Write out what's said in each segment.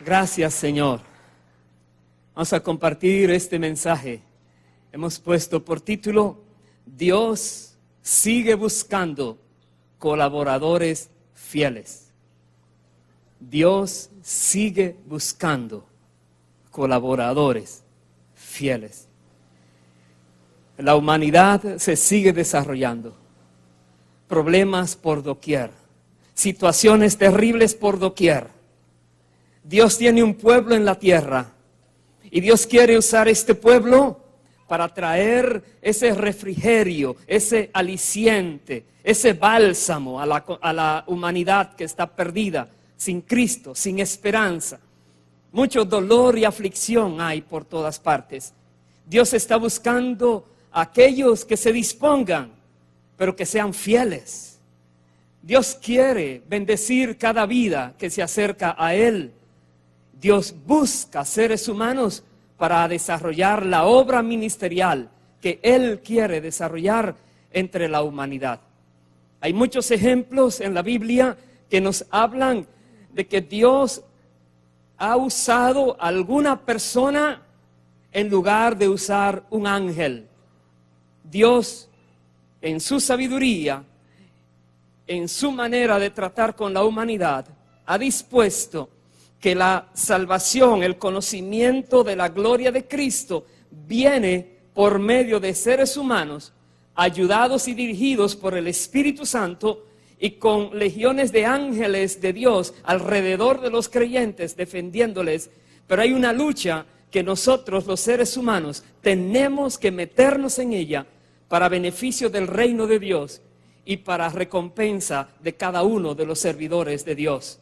Gracias, Señor. Vamos a compartir este mensaje. Hemos puesto por título: Dios sigue buscando colaboradores fieles. Dios sigue buscando colaboradores fieles. La humanidad se sigue desarrollando. Problemas por doquier. Situaciones terribles por doquier. Dios tiene un pueblo en la tierra y Dios quiere usar este pueblo para traer ese refrigerio, ese aliciente, ese bálsamo a la humanidad que está perdida, sin Cristo, sin esperanza. Mucho dolor y aflicción hay por todas partes. Dios está buscando a aquellos que se dispongan, pero que sean fieles. Dios quiere bendecir cada vida que se acerca a Él. Dios busca seres humanos para desarrollar la obra ministerial que Él quiere desarrollar entre la humanidad. Hay muchos ejemplos en la Biblia que nos hablan de que Dios ha usado a alguna persona en lugar de usar un ángel. Dios, en su sabiduría, en su manera de tratar con la humanidad, ha dispuesto que la salvación, el conocimiento de la gloria de Cristo viene por medio de seres humanos ayudados y dirigidos por el Espíritu Santo y con legiones de ángeles de Dios alrededor de los creyentes defendiéndoles. Pero hay una lucha que nosotros, los seres humanos, tenemos que meternos en ella para beneficio del reino de Dios y para recompensa de cada uno de los servidores de Dios.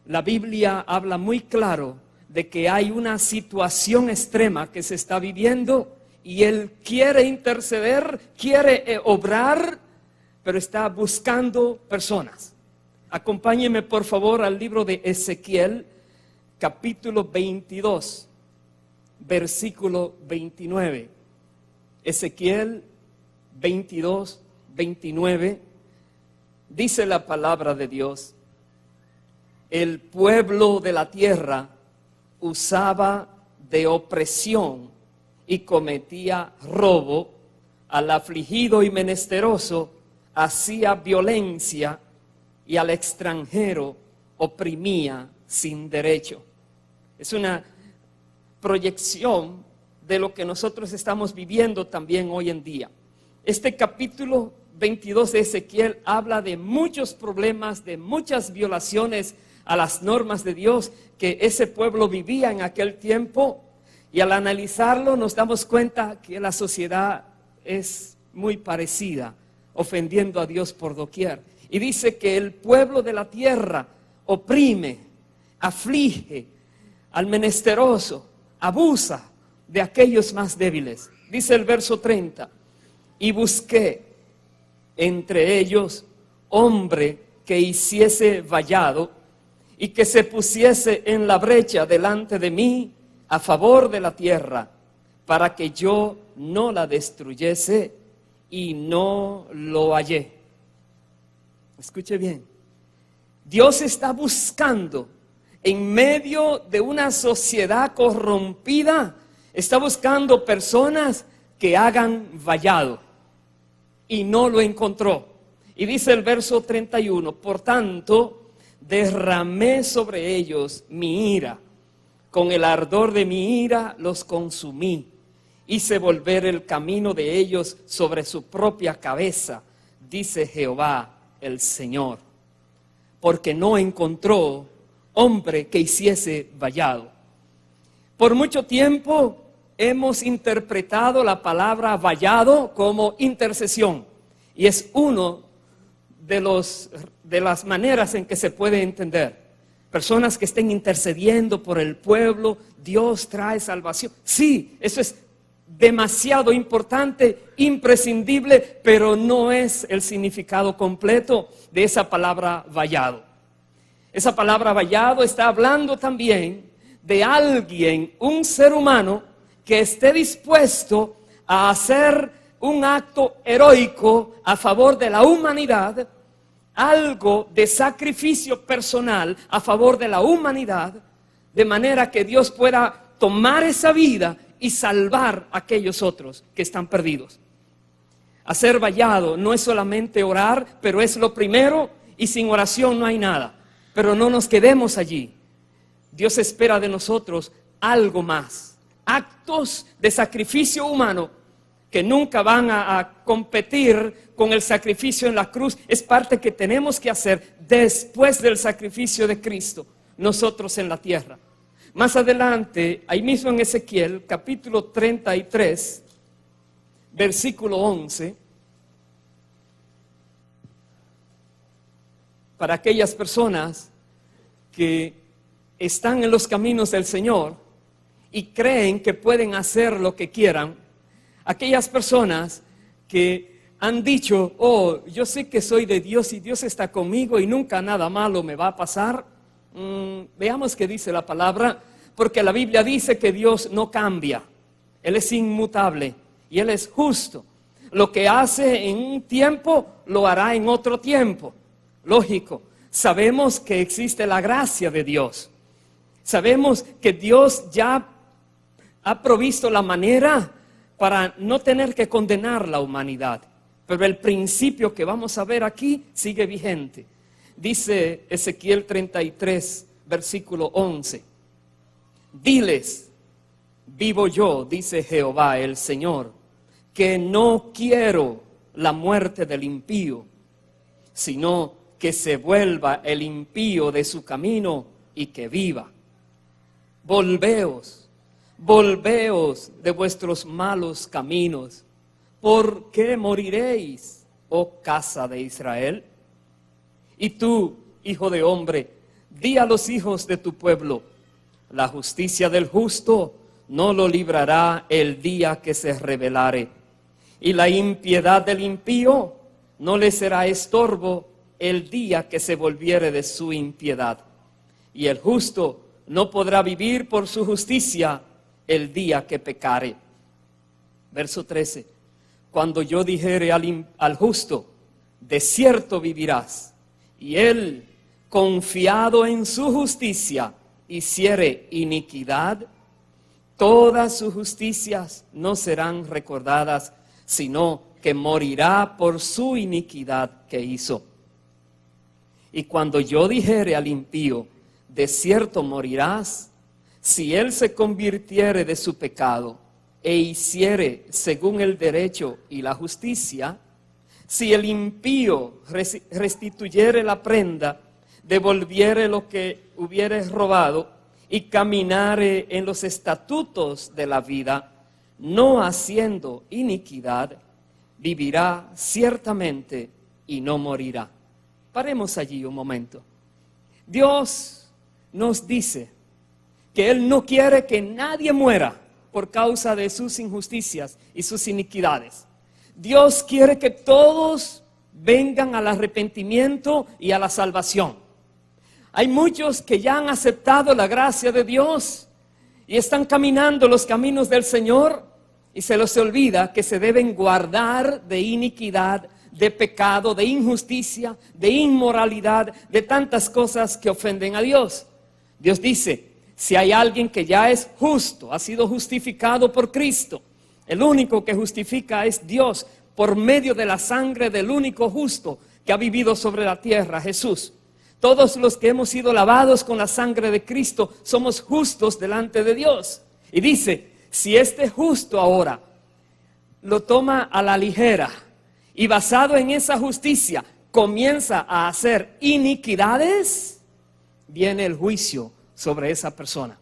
La Biblia habla muy claro de que hay una situación extrema que se está viviendo y Él quiere interceder, quiere obrar, pero está buscando personas. Acompáñenme por favor al libro de Ezequiel, capítulo 22, versículo 29. Ezequiel 22, 29, dice la palabra de Dios: el pueblo de la tierra usaba de opresión y cometía robo, al afligido y menesteroso hacía violencia y al extranjero oprimía sin derecho. Es una proyección de lo que nosotros estamos viviendo también hoy en día. Este capítulo 22 de Ezequiel habla de muchos problemas, de muchas violaciones a las normas de Dios que ese pueblo vivía en aquel tiempo, y al analizarlo nos damos cuenta que la sociedad es muy parecida, ofendiendo a Dios por doquier. Y dice que el pueblo de la tierra oprime, aflige al menesteroso, abusa de aquellos más débiles. Dice el verso 30, y busqué entre ellos hombre que hiciese vallado y que se pusiese en la brecha delante de mí a favor de la tierra, para que yo no la destruyese, y no lo hallé. Escuche bien. Dios está buscando en medio de una sociedad corrompida, está buscando personas que hagan vallado, y no lo encontró. Y dice el verso 31, por tanto, derramé sobre ellos mi ira, con el ardor de mi ira los consumí, hice volver el camino de ellos sobre su propia cabeza, dice Jehová el Señor, porque no encontró hombre que hiciese vallado. Por mucho tiempo hemos interpretado la palabra vallado como intercesión, y es uno de las maneras en que se puede entender. Personas que estén intercediendo por el pueblo, Dios trae salvación. Sí, eso es demasiado importante, imprescindible, pero no es el significado completo de esa palabra vallado. Esa palabra vallado está hablando también de alguien, un ser humano, que esté dispuesto a hacer un acto heroico a favor de la humanidad, algo de sacrificio personal a favor de la humanidad, de manera que Dios pueda tomar esa vida y salvar a aquellos otros que están perdidos. Hacer vallado no es solamente orar, pero es lo primero, y sin oración no hay nada. Pero no nos quedemos allí. Dios espera de nosotros algo más. Actos de sacrificio humano que nunca van a competir con el sacrificio en la cruz. Es parte que tenemos que hacer después del sacrificio de Cristo, nosotros en la tierra. Más adelante, ahí mismo en Ezequiel, capítulo 33, versículo 11, para aquellas personas que están en los caminos del Señor y creen que pueden hacer lo que quieran, aquellas personas que han dicho, oh, yo sé que soy de Dios y Dios está conmigo y nunca nada malo me va a pasar. Veamos qué dice la palabra, porque la Biblia dice que Dios no cambia, Él es inmutable y Él es justo. Lo que hace en un tiempo, lo hará en otro tiempo. Lógico, sabemos que existe la gracia de Dios. Sabemos que Dios ya ha provisto la manera para no tener que condenar la humanidad. Pero el principio que vamos a ver aquí sigue vigente. Dice Ezequiel 33, versículo 11. Diles, vivo yo, dice Jehová el Señor, que no quiero la muerte del impío, sino que se vuelva el impío de su camino y que viva. Volveos de vuestros malos caminos. ¿Por qué moriréis, oh casa de Israel? Y tú, hijo de hombre, di a los hijos de tu pueblo, la justicia del justo no lo librará el día que se rebelare, y la impiedad del impío no le será estorbo el día que se volviere de su impiedad. Y el justo no podrá vivir por su justicia el día que pecare. Verso 13. Cuando yo dijere al justo, de cierto vivirás, y él, confiado en su justicia, hiciere iniquidad, todas sus justicias no serán recordadas, sino que morirá por su iniquidad que hizo. Y cuando yo dijere al impío, de cierto morirás, si él se convirtiere de su pecado e hiciere según el derecho y la justicia, si el impío restituyere la prenda, devolviere lo que hubiere robado y caminare en los estatutos de la vida, no haciendo iniquidad, vivirá ciertamente y no morirá. Paremos allí un momento. Dios nos dice que Él no quiere que nadie muera por causa de sus injusticias y sus iniquidades. Dios quiere que todos vengan al arrepentimiento y a la salvación. Hay muchos que ya han aceptado la gracia de Dios y están caminando los caminos del Señor y se les olvida que se deben guardar de iniquidad, de pecado, de injusticia, de inmoralidad, de tantas cosas que ofenden a Dios. Dios dice, si hay alguien que ya es justo, ha sido justificado por Cristo, el único que justifica es Dios por medio de la sangre del único justo que ha vivido sobre la tierra, Jesús. Todos los que hemos sido lavados con la sangre de Cristo somos justos delante de Dios. Y dice, si este justo ahora lo toma a la ligera y basado en esa justicia comienza a hacer iniquidades, viene el juicio sobre esa persona.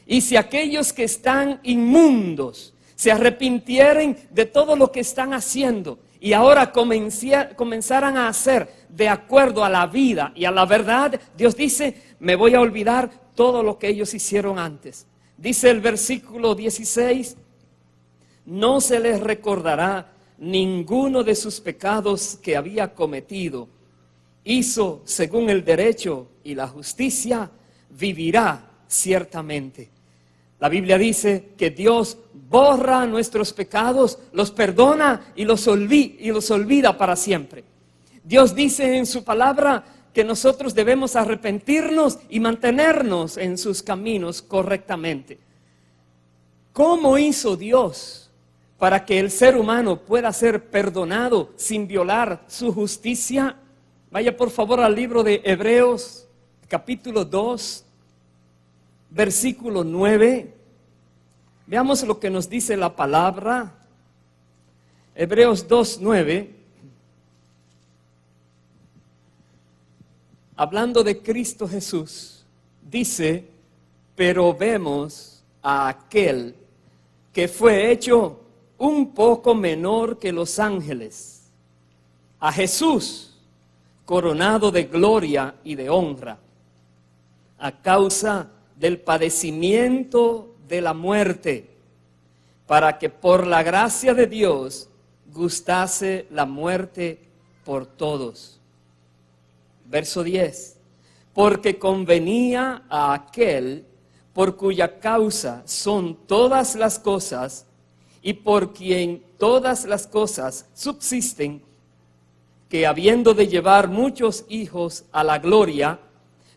Y si aquellos que están inmundos se arrepintieren de todo lo que están haciendo y ahora comenzaran a hacer de acuerdo a la vida y a la verdad, Dios dice, me voy a olvidar todo lo que ellos hicieron antes. Dice el versículo 16, no se les recordará ninguno de sus pecados que había cometido. Hizo según el derecho y la justicia, vivirá ciertamente. La Biblia dice que Dios borra nuestros pecados, los perdona y los olvida para siempre. Dios dice en su palabra que nosotros debemos arrepentirnos y mantenernos en sus caminos correctamente. ¿Cómo hizo Dios para que el ser humano pueda ser perdonado sin violar su justicia? Vaya por favor al libro de Hebreos, capítulo 2, versículo 9. Veamos lo que nos dice la palabra. Hebreos 2, 9. Hablando de Cristo Jesús, dice: pero vemos a aquel que fue hecho un poco menor que los ángeles, a Jesús, coronado de gloria y de honra, a causa del padecimiento de la muerte, para que por la gracia de Dios gustase la muerte por todos. Verso 10, porque convenía a aquel por cuya causa son todas las cosas y por quien todas las cosas subsisten, que habiendo de llevar muchos hijos a la gloria,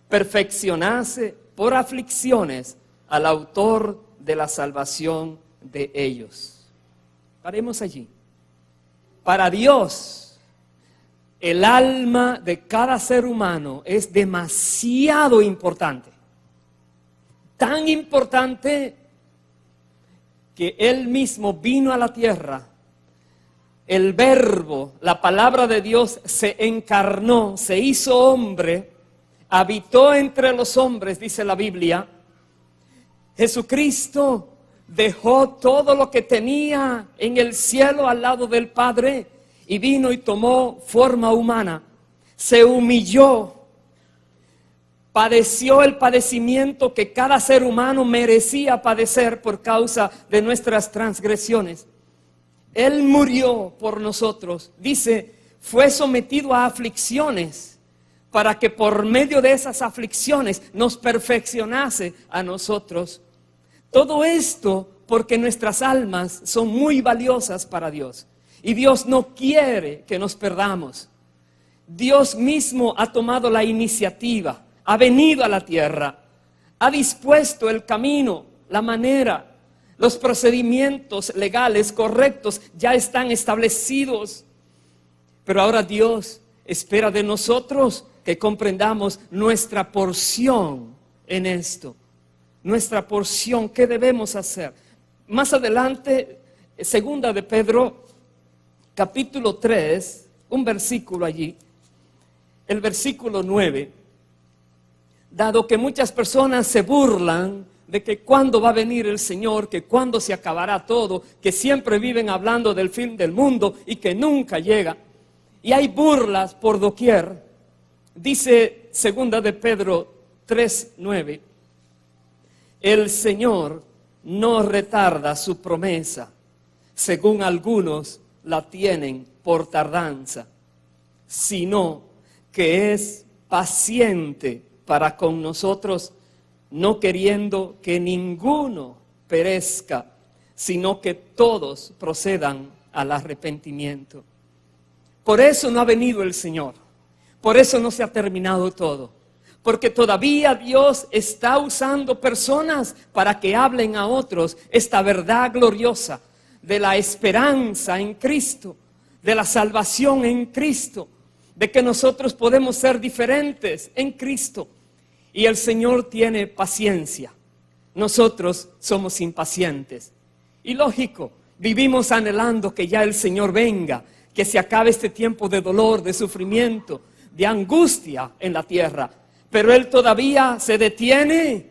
perfeccionase por aflicciones al autor de la salvación de ellos. Paremos allí. Para Dios, el alma de cada ser humano es demasiado importante. Tan importante que Él mismo vino a la tierra. El Verbo, la palabra de Dios, se encarnó, se hizo hombre, habitó entre los hombres, dice la Biblia. Jesucristo dejó todo lo que tenía en el cielo al lado del Padre y vino y tomó forma humana, se humilló, padeció el padecimiento que cada ser humano merecía padecer por causa de nuestras transgresiones. Él murió por nosotros, dice, fue sometido a aflicciones para que por medio de esas aflicciones nos perfeccionase a nosotros. Todo esto porque nuestras almas son muy valiosas para Dios. Y Dios no quiere que nos perdamos. Dios mismo ha tomado la iniciativa, ha venido a la tierra, ha dispuesto el camino, la manera, los procedimientos legales correctos ya están establecidos. Pero ahora Dios espera de nosotros que comprendamos nuestra porción en esto. Nuestra porción, ¿qué debemos hacer? Más adelante, segunda de Pedro, capítulo 3, un versículo allí, el versículo 9, dado que muchas personas se burlan de que cuándo va a venir el Señor, que cuándo se acabará todo, que siempre viven hablando del fin del mundo y que nunca llega, y hay burlas por doquier, dice segunda de Pedro 3, 9, el Señor no retarda su promesa, según algunos la tienen por tardanza, sino que es paciente para con nosotros, no queriendo que ninguno perezca, sino que todos procedan al arrepentimiento. Por eso no ha venido el Señor, por eso no se ha terminado todo, porque todavía Dios está usando personas para que hablen a otros esta verdad gloriosa de la esperanza en Cristo, de la salvación en Cristo, de que nosotros podemos ser diferentes en Cristo. Y el Señor tiene paciencia. Nosotros somos impacientes. Y lógico, vivimos anhelando que ya el Señor venga, que se acabe este tiempo de dolor, de sufrimiento, de angustia en la tierra. Pero Él todavía se detiene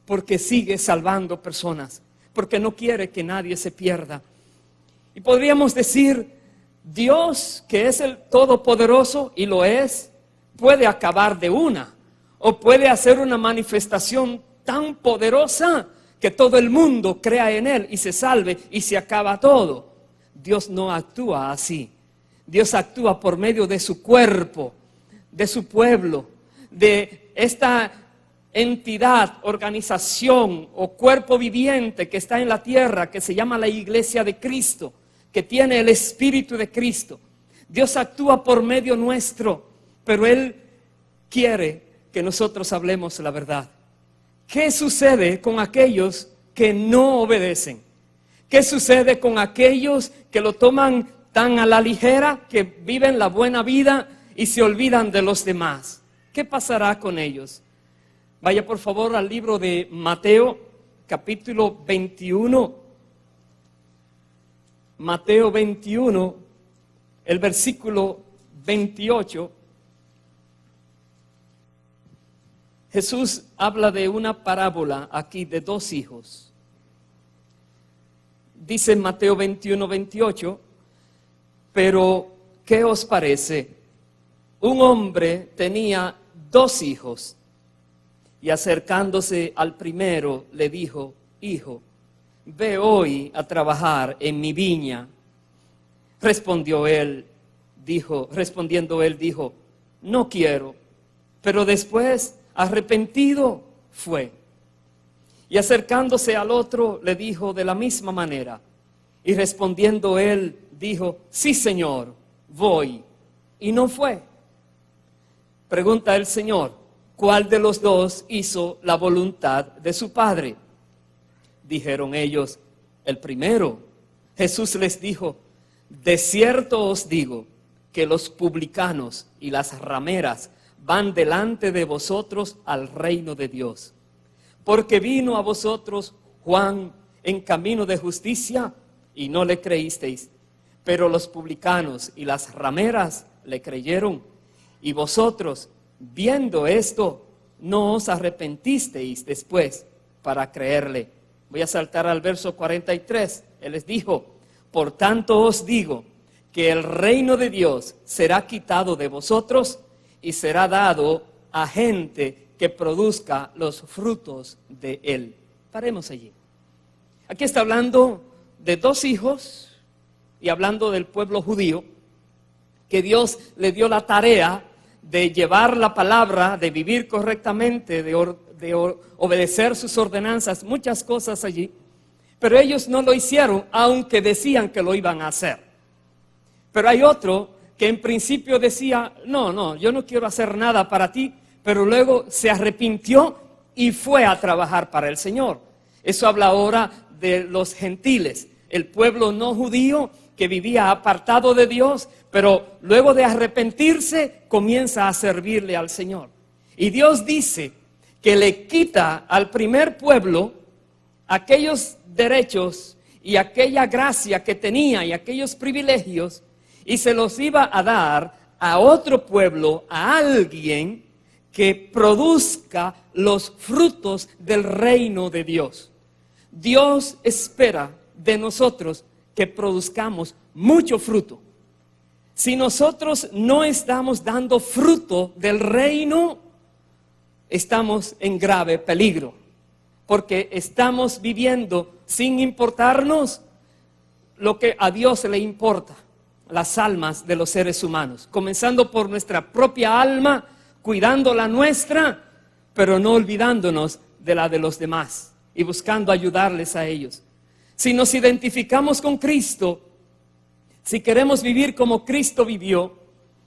porque sigue salvando personas, porque no quiere que nadie se pierda. Y podríamos decir, Dios, que es el Todopoderoso, y lo es, puede acabar de una, o puede hacer una manifestación tan poderosa que todo el mundo crea en Él y se salve y se acaba todo. Dios no actúa así. Dios actúa por medio de su cuerpo, de su pueblo, de esta entidad, organización o cuerpo viviente que está en la tierra, que se llama la Iglesia de Cristo, que tiene el Espíritu de Cristo. Dios actúa por medio nuestro, pero Él quiere que nosotros hablemos la verdad. ¿Qué sucede con aquellos que no obedecen? ¿Qué sucede con aquellos que lo toman tan a la ligera, que viven la buena vida y se olvidan de los demás? ¿Qué pasará con ellos? Vaya por favor al libro de Mateo, capítulo 21. Mateo 21, el versículo 28. Jesús habla de una parábola aquí de dos hijos. Dice en Mateo 21, 28, pero ¿qué os parece? Un hombre tenía dos hijos y acercándose al primero le dijo, hijo, ve hoy a trabajar en mi viña. Respondiendo él dijo, no quiero. Pero después, arrepentido, fue. Y acercándose al otro, le dijo de la misma manera. Y respondiendo él, dijo, sí, Señor, voy. Y no fue. Pregunta el Señor, ¿cuál de los dos hizo la voluntad de su padre? Dijeron ellos, el primero. Jesús les dijo, de cierto os digo que los publicanos y las rameras van delante de vosotros al reino de Dios. Porque vino a vosotros Juan en camino de justicia y no le creísteis, pero los publicanos y las rameras le creyeron. Y vosotros, viendo esto, no os arrepentisteis después para creerle. Voy a saltar al verso 43. Él les dijo, por tanto os digo que el reino de Dios será quitado de vosotros y será dado a gente que produzca los frutos de él. Paremos allí. Aquí está hablando de dos hijos y hablando del pueblo judío, que Dios le dio la tarea de llevar la palabra, de vivir correctamente, de obedecer sus ordenanzas, muchas cosas allí. Pero ellos no lo hicieron, aunque decían que lo iban a hacer. Pero hay otro que en principio decía, no, yo no quiero hacer nada para ti, pero luego se arrepintió y fue a trabajar para el Señor. Eso habla ahora de los gentiles, el pueblo no judío que vivía apartado de Dios, pero luego de arrepentirse comienza a servirle al Señor. Y Dios dice que le quita al primer pueblo aquellos derechos y aquella gracia que tenía y aquellos privilegios, y se los iba a dar a otro pueblo, a alguien que produzca los frutos del reino de Dios. Dios espera de nosotros que produzcamos mucho fruto. Si nosotros no estamos dando fruto del reino, estamos en grave peligro, porque estamos viviendo sin importarnos lo que a Dios le importa, las almas de los seres humanos, comenzando por nuestra propia alma, cuidando la nuestra, pero no olvidándonos de la de los demás y buscando ayudarles a ellos. Si nos identificamos con Cristo, si queremos vivir como Cristo vivió,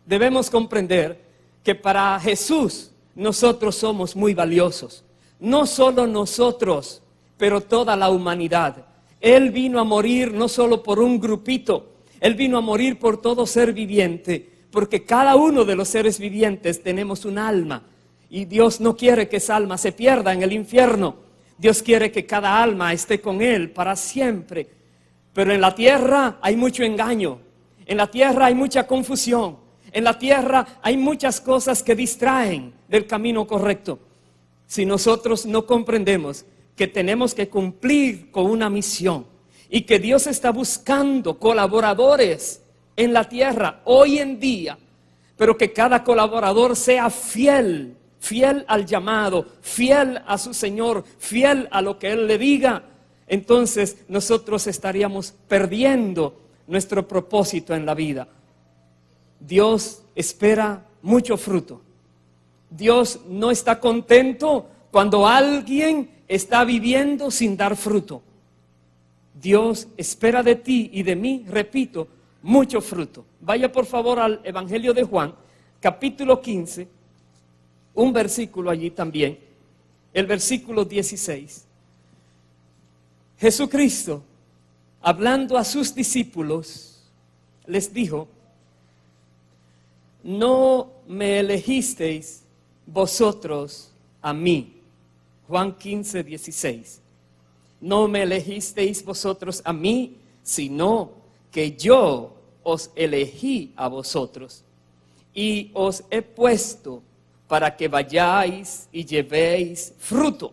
debemos comprender que para Jesús nosotros somos muy valiosos. No solo nosotros, pero toda la humanidad. Él vino a morir no solo por un grupito, Él vino a morir por todo ser viviente, porque cada uno de los seres vivientes tenemos un alma, y Dios no quiere que esa alma se pierda en el infierno. Dios quiere que cada alma esté con Él para siempre. Pero en la tierra hay mucho engaño, en la tierra hay mucha confusión, en la tierra hay muchas cosas que distraen del camino correcto. Si nosotros no comprendemos que tenemos que cumplir con una misión y que Dios está buscando colaboradores en la tierra hoy en día, pero que cada colaborador sea fiel al llamado, fiel a su Señor, fiel a lo que Él le diga, entonces nosotros estaríamos perdiendo nuestro propósito en la vida. Dios espera mucho fruto. Dios no está contento cuando alguien está viviendo sin dar fruto. Dios espera de ti y de mí, repito, mucho fruto. Vaya por favor al Evangelio de Juan, capítulo 15. un versículo allí también, el versículo 16. Jesucristo, hablando a sus discípulos, les dijo: no me elegisteis vosotros a mí. Juan 15, 16. No me elegisteis vosotros a mí, sino que yo os elegí a vosotros y os he puesto para que vayáis y llevéis fruto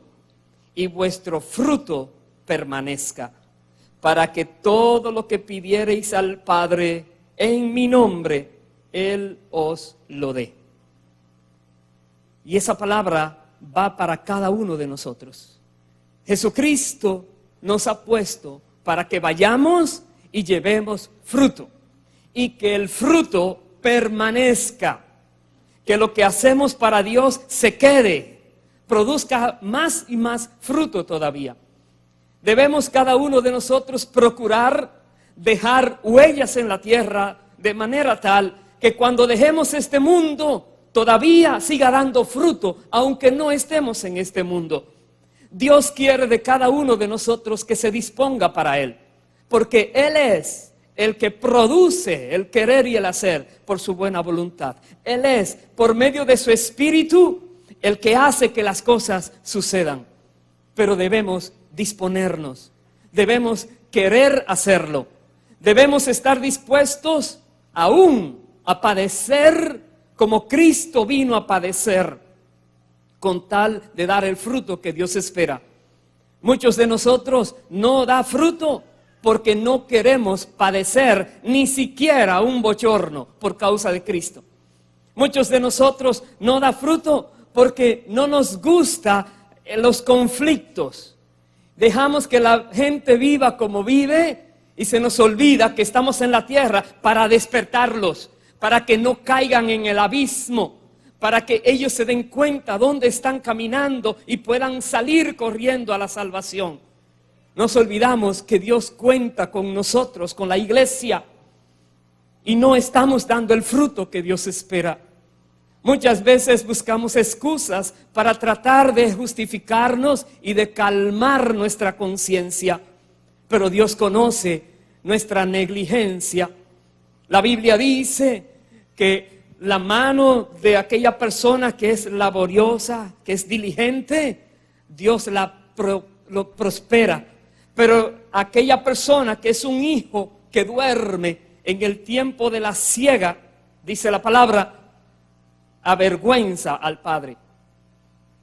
y vuestro fruto permanezca, para que todo lo que pidiereis al Padre en mi nombre, Él os lo dé. Y esa palabra va para cada uno de nosotros. Jesucristo nos ha puesto para que vayamos y llevemos fruto, y que el fruto permanezca, que lo que hacemos para Dios se quede, produzca más y más fruto todavía. Debemos cada uno de nosotros procurar dejar huellas en la tierra de manera tal que cuando dejemos este mundo todavía siga dando fruto, aunque no estemos en este mundo. Dios quiere de cada uno de nosotros que se disponga para Él, porque Él es el que produce el querer y el hacer por su buena voluntad. Él es, por medio de su Espíritu, el que hace que las cosas sucedan. Pero debemos disponernos, debemos querer hacerlo, debemos estar dispuestos aún a padecer como Cristo vino a padecer, con tal de dar el fruto que Dios espera. Muchos de nosotros no da fruto porque no queremos padecer ni siquiera un bochorno por causa de Cristo. Muchos de nosotros no da fruto porque no nos gusta los conflictos. Dejamos que la gente viva como vive y se nos olvida que estamos en la tierra para despertarlos, para que no caigan en el abismo, para que ellos se den cuenta dónde están caminando y puedan salir corriendo a la salvación. Nos olvidamos que Dios cuenta con nosotros, con la iglesia, y no estamos dando el fruto que Dios espera. Muchas veces buscamos excusas para tratar de justificarnos y de calmar nuestra conciencia, pero Dios conoce nuestra negligencia. La Biblia dice que la mano de aquella persona que es laboriosa, que es diligente, Dios lo prospera. Pero aquella persona que es un hijo que duerme en el tiempo de la siega, dice la palabra, avergüenza al Padre.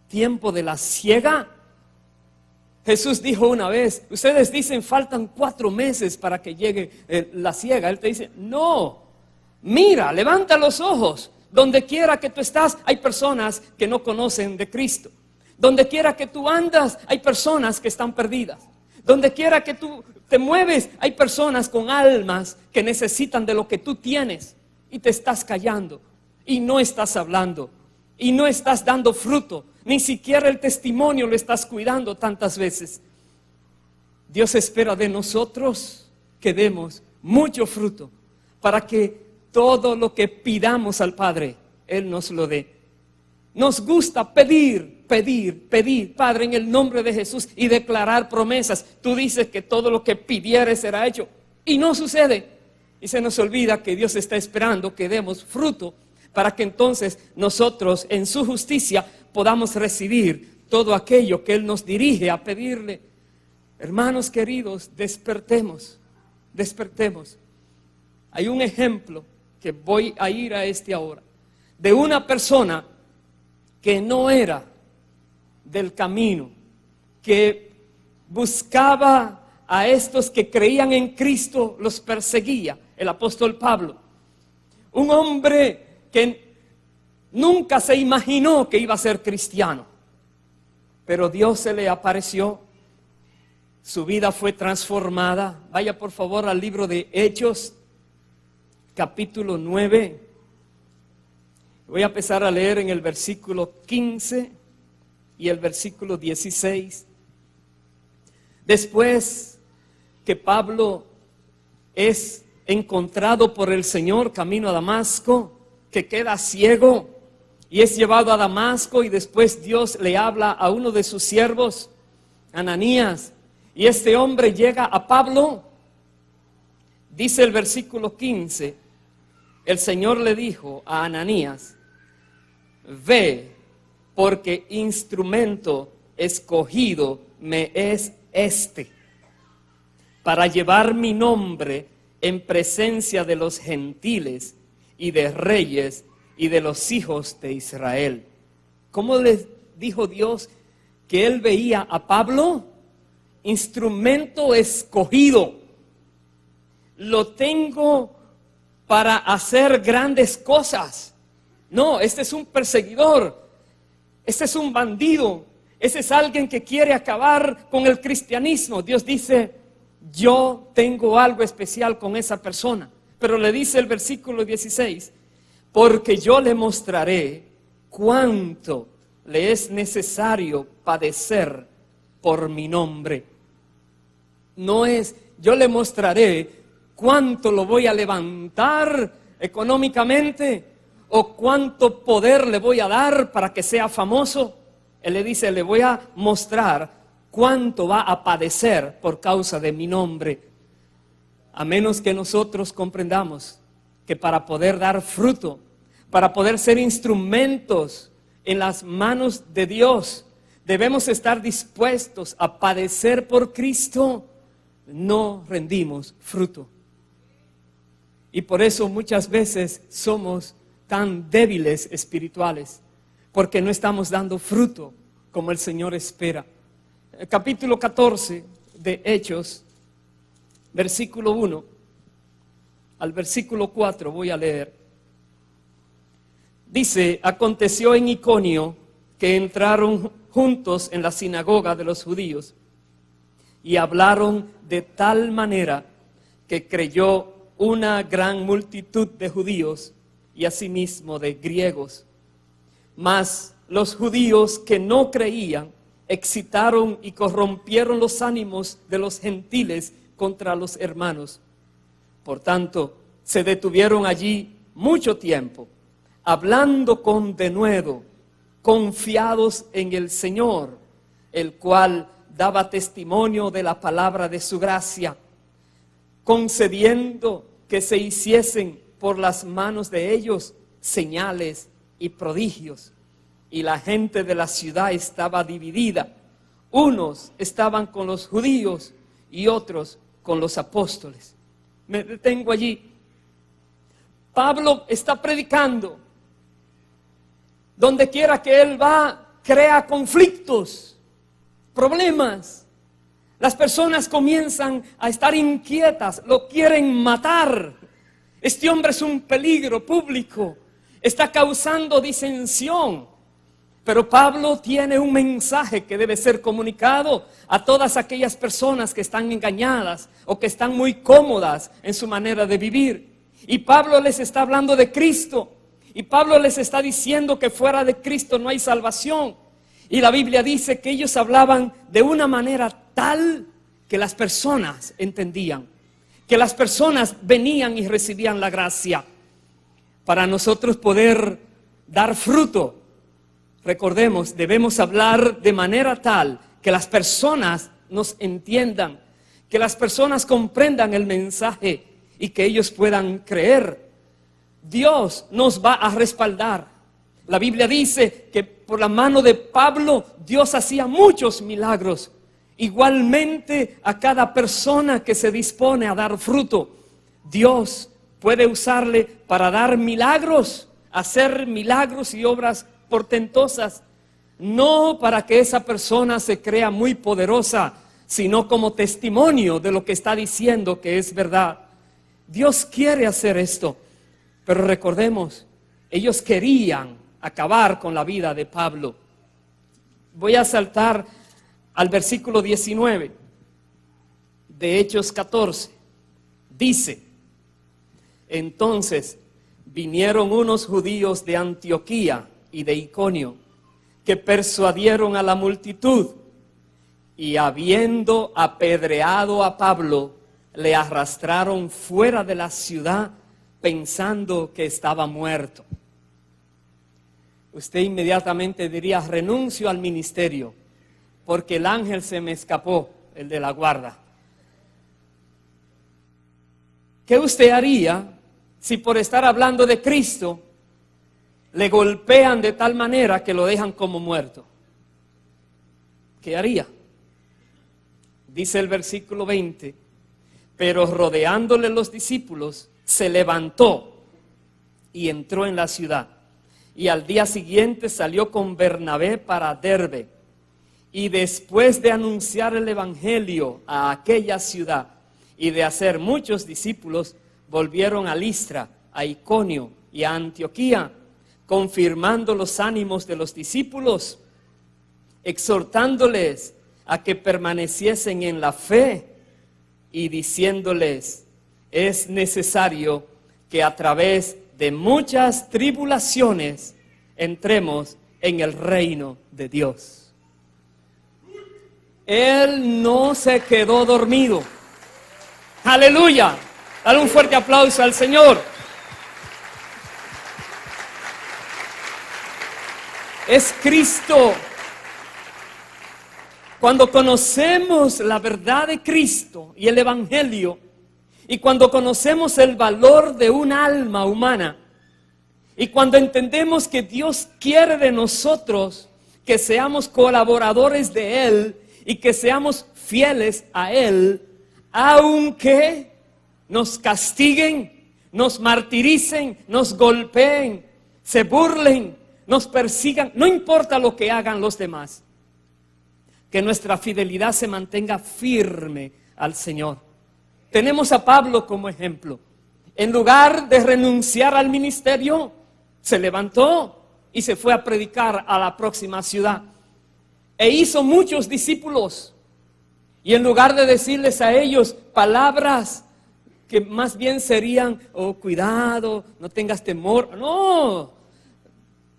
Tiempo de la siega. Jesús dijo una vez: ustedes dicen faltan 4 meses para que llegue la siega. Él te dice: no, mira, levanta los ojos. Donde quiera que tú estás, hay personas que no conocen de Cristo. Donde quiera que tú andas, hay personas que están perdidas. Donde quiera que tú te mueves, hay personas con almas que necesitan de lo que tú tienes. Y te estás callando, y no estás hablando, y no estás dando fruto. Ni siquiera el testimonio lo estás cuidando tantas veces. Dios espera de nosotros que demos mucho fruto, para que todo lo que pidamos al Padre, Él nos lo dé. Nos gusta pedir, Padre, en el nombre de Jesús, y declarar promesas. Tú dices que todo lo que pidieres será hecho, y no sucede. Y se nos olvida que Dios está esperando que demos fruto, para que entonces nosotros en su justicia podamos recibir todo aquello que Él nos dirige a pedirle. Hermanos queridos, despertemos. Hay un ejemplo que voy a ir a ahora, de una persona que no era del camino, que buscaba a estos que creían en Cristo, los perseguía, el apóstol Pablo. Un hombre que nunca se imaginó que iba a ser cristiano, pero Dios se le apareció, su vida fue transformada. Vaya por favor al libro de Hechos, capítulo 9. Voy a empezar a leer en el versículo 15 y el versículo 16. Después que Pablo es encontrado por el Señor camino a Damasco, que queda ciego, y es llevado a Damasco, y después Dios le habla a uno de sus siervos, Ananías, y este hombre llega a Pablo. Dice el versículo 15, el Señor le dijo a Ananías: ve, porque instrumento escogido me es este, para llevar mi nombre en presencia de los gentiles y de reyes y de los hijos de Israel. ¿Cómo les dijo Dios que él veía a Pablo? Instrumento escogido. Lo tengo para hacer grandes cosas. No, este es un perseguidor, este es un bandido, este es alguien que quiere acabar con el cristianismo. Dios dice: yo tengo algo especial con esa persona. Pero le dice el versículo 16: porque yo le mostraré cuánto le es necesario padecer por mi nombre. No es yo le mostraré cuánto lo voy a levantar económicamente o cuánto poder le voy a dar para que sea famoso. Él le dice: le voy a mostrar cuánto va a padecer por causa de mi nombre. A menos que nosotros comprendamos que para poder dar fruto, para poder ser instrumentos en las manos de Dios, debemos estar dispuestos a padecer por Cristo, no rendimos fruto. Y por eso muchas veces somos tan débiles espirituales, porque no estamos dando fruto como el Señor espera. El capítulo 14 de Hechos, versículo 1 al versículo 4 voy a leer. Dice: aconteció en Iconio que entraron juntos en la sinagoga de los judíos y hablaron de tal manera que creyó una gran multitud de judíos y asimismo de griegos. Mas los judíos que no creían excitaron y corrompieron los ánimos de los gentiles contra los hermanos. Por tanto, se detuvieron allí mucho tiempo, hablando con denuedo, confiados en el Señor, el cual daba testimonio de la palabra de su gracia, concediendo que se hiciesen por las manos de ellos señales y prodigios. Y la gente de la ciudad estaba dividida. Unos estaban con los judíos y otros con los apóstoles. Me detengo allí. Pablo está predicando. Donde quiera que él va, crea conflictos, problemas. Las personas comienzan a estar inquietas, lo quieren matar. Este hombre es un peligro público, está causando disensión. Pero Pablo tiene un mensaje que debe ser comunicado a todas aquellas personas que están engañadas o que están muy cómodas en su manera de vivir. Y Pablo les está hablando de Cristo. Y Pablo les está diciendo que fuera de Cristo no hay salvación. Y la Biblia dice que ellos hablaban de una manera tal que las personas entendían, que las personas venían y recibían la gracia. Para nosotros poder dar fruto, recordemos, debemos hablar de manera tal que las personas nos entiendan, que las personas comprendan el mensaje y que ellos puedan creer. Dios nos va a respaldar. La Biblia dice que por la mano de Pablo Dios hacía muchos milagros. Igualmente a cada persona que se dispone a dar fruto, Dios puede usarle para dar milagros, hacer milagros y obras portentosas, no para que esa persona se crea muy poderosa, sino como testimonio de lo que está diciendo que es verdad. Dios quiere hacer esto, pero recordemos, ellos querían acabar con la vida de Pablo. Voy a saltar al versículo 19 de Hechos 14. Dice: entonces vinieron unos judíos de Antioquía y de Iconio, que persuadieron a la multitud, y habiendo apedreado a Pablo, le arrastraron fuera de la ciudad, pensando que estaba muerto. usted inmediatamente diría: renuncio al ministerio, porque el ángel se me escapó, el de la guarda. ¿Qué usted haría si por estar hablando de Cristo le golpean de tal manera que lo dejan como muerto? ¿Qué haría? Dice el versículo 20: pero rodeándole los discípulos, se levantó y entró en la ciudad. Y al día siguiente salió con Bernabé para Derbe. Y después de anunciar el evangelio a aquella ciudad y de hacer muchos discípulos, volvieron a Listra, a Iconio y a Antioquía, confirmando los ánimos de los discípulos, exhortándoles a que permaneciesen en la fe y diciéndoles: es necesario que a través de muchas tribulaciones entremos en el reino de Dios. Él no se quedó dormido. Aleluya. Dale un fuerte aplauso al Señor. Es Cristo. Cuando conocemos la verdad de Cristo y el evangelio, y cuando conocemos el valor de un alma humana, y cuando entendemos que Dios quiere de nosotros que seamos colaboradores de Él y que seamos fieles a Él, aunque nos castiguen, nos martiricen, nos golpeen, se burlen, nos persigan, no importa lo que hagan los demás, que nuestra fidelidad se mantenga firme al Señor. Tenemos a Pablo como ejemplo. En lugar de renunciar al ministerio, se levantó y se fue a predicar a la próxima ciudad. E hizo muchos discípulos. Y en lugar de decirles a ellos palabras que más bien serían: oh, cuidado, no tengas temor. No,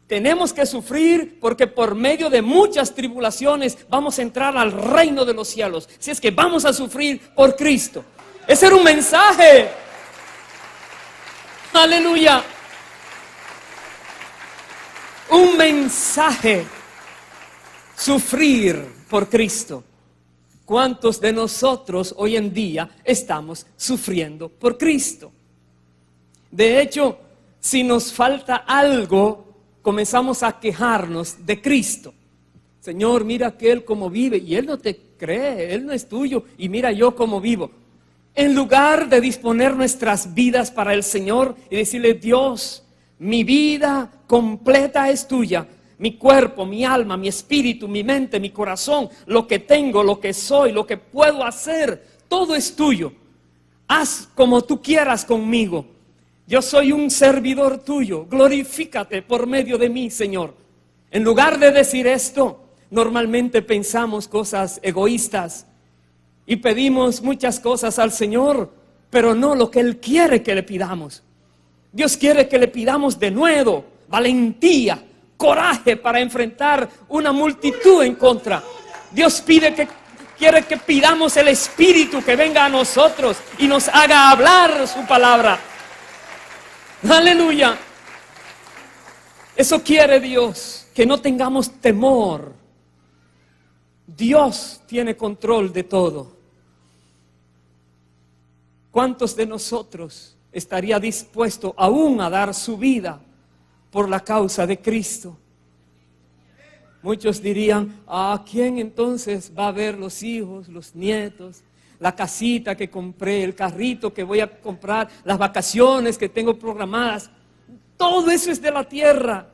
tenemos que sufrir porque por medio de muchas tribulaciones vamos a entrar al reino de los cielos. Si es que vamos a sufrir por Cristo. Ese era un mensaje. Aleluya. Un mensaje. Sufrir por Cristo. ¿Cuántos de nosotros hoy en día estamos sufriendo por Cristo? De hecho, si nos falta algo, comenzamos a quejarnos de Cristo. Señor, mira aquel cómo vive, y Él no te cree, Él no es tuyo, y mira yo cómo vivo. En lugar de disponer nuestras vidas para el Señor y decirle: Dios, mi vida completa es tuya. Mi cuerpo, mi alma, mi espíritu, mi mente, mi corazón, lo que tengo, lo que soy, lo que puedo hacer, todo es tuyo. Haz como tú quieras conmigo. Yo soy un servidor tuyo. Glorifícate por medio de mí, Señor. En lugar de decir esto, normalmente pensamos cosas egoístas y pedimos muchas cosas al Señor, pero no lo que Él quiere que le pidamos. Dios quiere que le pidamos de nuevo valentía, coraje para enfrentar una multitud en contra. Dios quiere que pidamos el Espíritu que venga a nosotros y nos haga hablar su palabra. Aleluya. Eso quiere Dios, que no tengamos temor. Dios tiene control de todo. ¿Cuántos de nosotros estaría dispuesto aún a dar su vida por la causa de Cristo? Muchos dirían: ¿a quién entonces va a ver los hijos, los nietos, la casita que compré, el carrito que voy a comprar, las vacaciones que tengo programadas? Todo eso es de la tierra.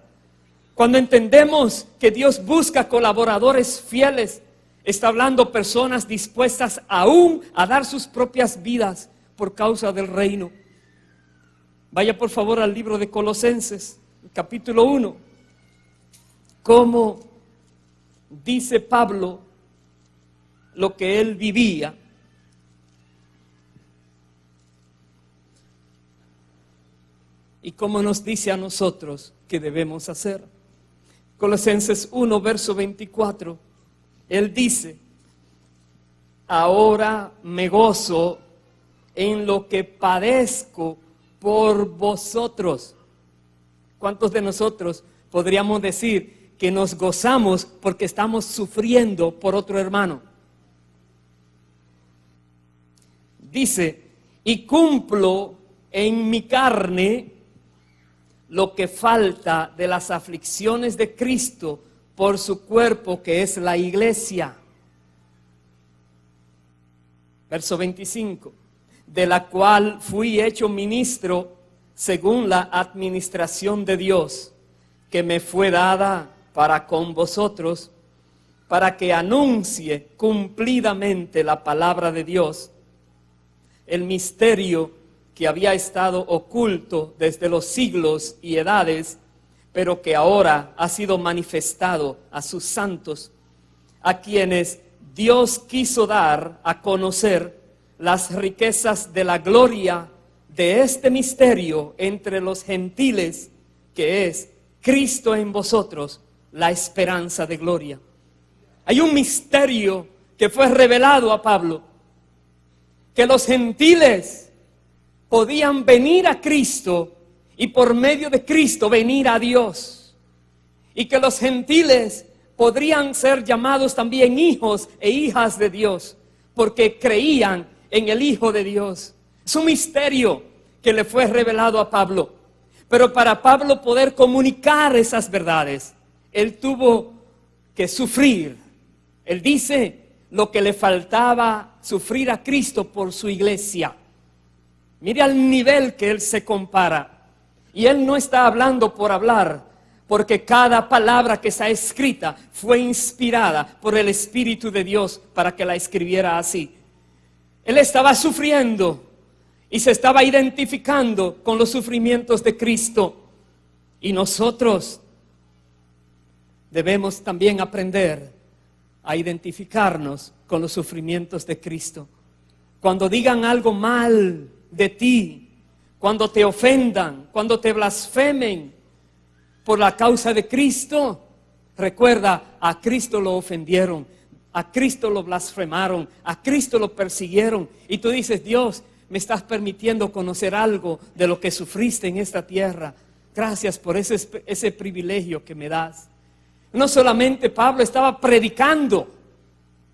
Cuando entendemos que Dios busca colaboradores fieles, está hablando personas dispuestas aún a dar sus propias vidas por causa del reino. Vaya por favor al libro de Colosenses, capítulo 1. Cómo dice Pablo lo que él vivía. Y cómo nos dice a nosotros que debemos hacer. Colosenses 1, verso 24. Él dice: ahora me gozo en lo que padezco por vosotros. ¿Cuántos de nosotros podríamos decir que nos gozamos porque estamos sufriendo por otro hermano. Dice, y cumplo en mi carne lo que falta de las aflicciones de Cristo por su cuerpo, que es la iglesia. Verso 25, de la cual fui hecho ministro según la administración de Dios, que me fue dada para con vosotros, para que anuncie cumplidamente la palabra de Dios, el misterio que había estado oculto desde los siglos y edades, pero que ahora ha sido manifestado a sus santos, a quienes Dios quiso dar a conocer las riquezas de la gloria de este misterio entre los gentiles, que es Cristo en vosotros, la esperanza de gloria. Hay un misterio que fue revelado a Pablo, que los gentiles podían venir a Cristo y por medio de Cristo venir a Dios, y que los gentiles podrían ser llamados también hijos e hijas de Dios, porque creían en el Hijo de Dios. Es un misterio que le fue revelado a Pablo. Pero para Pablo poder comunicar esas verdades, él tuvo que sufrir. Él dice lo que le faltaba sufrir a Cristo por su iglesia. Mire al nivel que él se compara. Y él no está hablando por hablar, porque cada palabra que está escrita fue inspirada por el Espíritu de Dios para que la escribiera así. Él estaba sufriendo y se estaba identificando con los sufrimientos de Cristo. Y nosotros debemos también aprender a identificarnos con los sufrimientos de Cristo. Cuando digan algo mal de ti, cuando te ofendan, cuando te blasfemen por la causa de Cristo, recuerda, a Cristo lo ofendieron, a Cristo lo blasfemaron, a Cristo lo persiguieron. Y tú dices, Dios, me estás permitiendo conocer algo de lo que sufriste en esta tierra. Gracias por ese privilegio que me das. No solamente Pablo estaba predicando,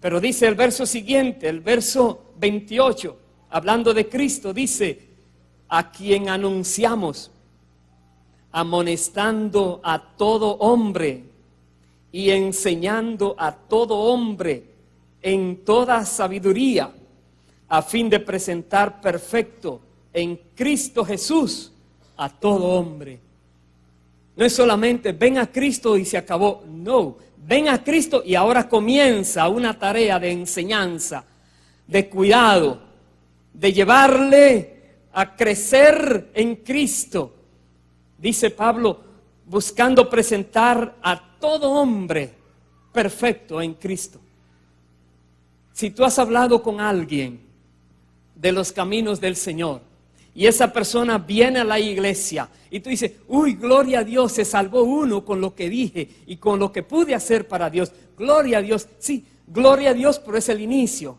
pero dice el verso siguiente, el verso 28, hablando de Cristo, dice, a quien anunciamos, amonestando a todo hombre y enseñando a todo hombre en toda sabiduría, a fin de presentar perfecto en Cristo Jesús a todo hombre. No es solamente ven a Cristo y se acabó, no, ven a Cristo y ahora comienza una tarea de enseñanza, de cuidado, de llevarle a crecer en Cristo. Dice Pablo, buscando presentar a todo hombre perfecto en Cristo. Si tú has hablado con alguien de los caminos del Señor y esa persona viene a la iglesia y tú dices, uy, gloria a Dios, se salvó uno con lo que dije y con lo que pude hacer para Dios. Gloria a Dios, sí, gloria a Dios, pero es el inicio.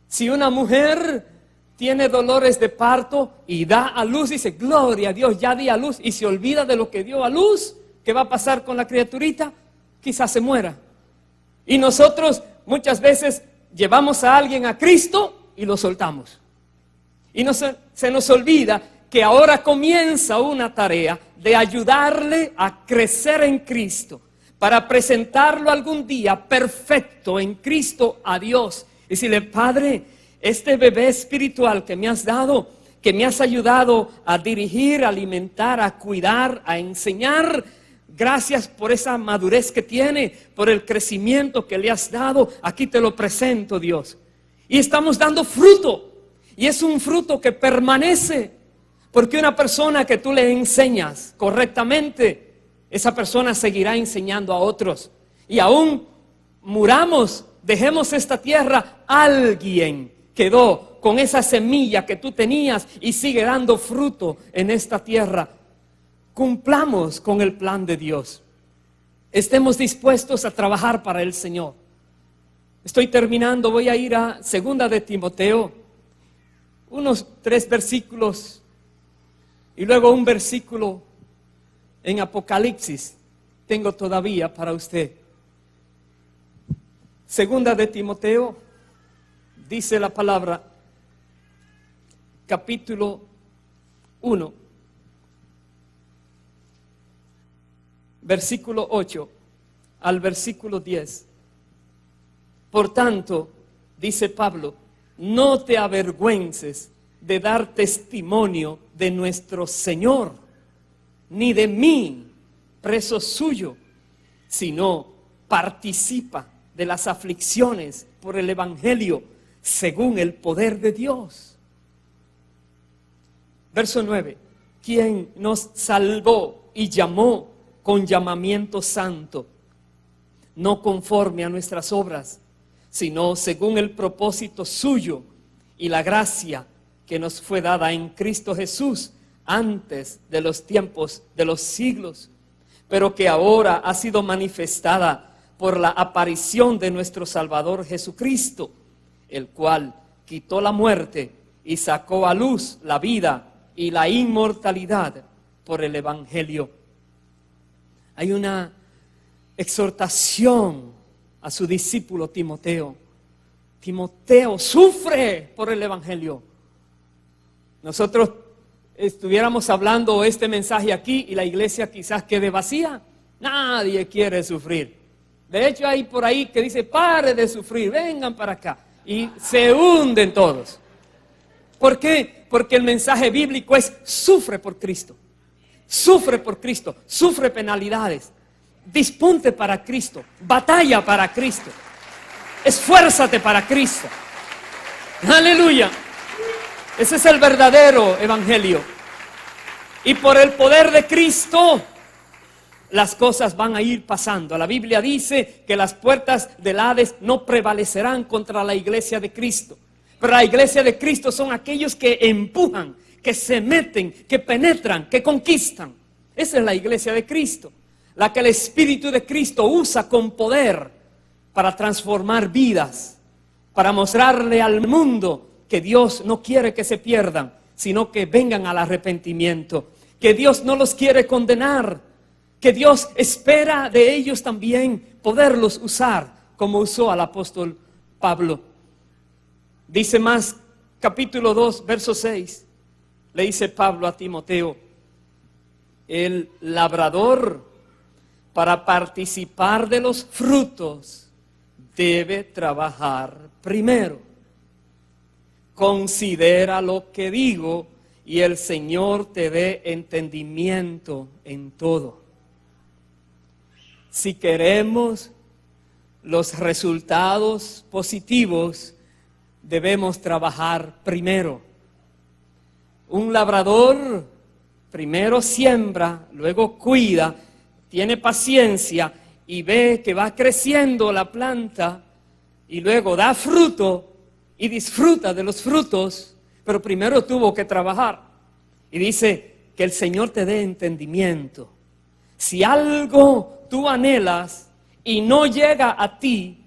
Si una mujer tiene dolores de parto y da a luz, dice, gloria a Dios, ya di a luz, y se olvida de lo que dio a luz, ¿qué va a pasar con la criaturita? Quizás se muera. Y nosotros muchas veces llevamos a alguien a Cristo y lo soltamos. Y se nos olvida que ahora comienza una tarea de ayudarle a crecer en Cristo, para presentarlo algún día perfecto en Cristo a Dios. Y decirle, Padre, este bebé espiritual que me has dado, que me has ayudado a dirigir, a alimentar, a cuidar, a enseñar, gracias por esa madurez que tiene, por el crecimiento que le has dado, aquí te lo presento, Dios. Y estamos dando fruto, y es un fruto que permanece, porque una persona que tú le enseñas correctamente, esa persona seguirá enseñando a otros. Y aún muramos, dejemos esta tierra, alguien quedó con esa semilla que tú tenías y sigue dando fruto en esta tierra. Cumplamos con el plan de Dios. Estemos dispuestos a trabajar para el Señor. Estoy terminando, voy a ir a 2 de Timoteo, unos 3 versículos y luego un versículo en Apocalipsis tengo todavía para usted. Segunda de Timoteo, dice la palabra, capítulo 1, versículo 8 al versículo 10. Por tanto, dice Pablo, no te avergüences de dar testimonio de nuestro Señor, ni de mí, preso suyo, sino participa de las aflicciones por el Evangelio según el poder de Dios. Verso 9, quien nos salvó y llamó con llamamiento santo, no conforme a nuestras obras, sino según el propósito suyo y la gracia que nos fue dada en Cristo Jesús antes de los tiempos de los siglos, pero que ahora ha sido manifestada por la aparición de nuestro Salvador Jesucristo, el cual quitó la muerte y sacó a luz la vida y la inmortalidad por el Evangelio. Hay una exhortación a su discípulo Timoteo. Timoteo, sufre por el Evangelio. Nosotros estuviéramos hablando este mensaje aquí y la iglesia quizás quede vacía. Nadie quiere sufrir. De hecho hay por ahí que dice, pare de sufrir, vengan para acá. Y se hunden todos. ¿Por qué? Porque el mensaje bíblico es sufre por Cristo. Sufre por Cristo, sufre penalidades. Dispunte para Cristo, batalla para Cristo, esfuérzate para Cristo. Aleluya. Ese es el verdadero evangelio. Y por el poder de Cristo, las cosas van a ir pasando. La Biblia dice que las puertas del Hades no prevalecerán contra la iglesia de Cristo. Pero la iglesia de Cristo son aquellos que empujan, que se meten, que penetran, que conquistan. Esa es la iglesia de Cristo, la que el Espíritu de Cristo usa con poder para transformar vidas, para mostrarle al mundo que Dios no quiere que se pierdan, sino que vengan al arrepentimiento, que Dios no los quiere condenar, que Dios espera de ellos también poderlos usar como usó al apóstol Pablo. Dice más, capítulo 2, verso 6, le dice Pablo a Timoteo, el labrador, para participar de los frutos, debe trabajar primero. Considera lo que digo y el Señor te dé entendimiento en todo. Si queremos los resultados positivos, debemos trabajar primero. Un labrador primero siembra, luego cuida, tiene paciencia y ve que va creciendo la planta y luego da fruto y disfruta de los frutos, pero primero tuvo que trabajar. Y dice que el Señor te dé entendimiento. Si algo tú anhelas y no llega a ti,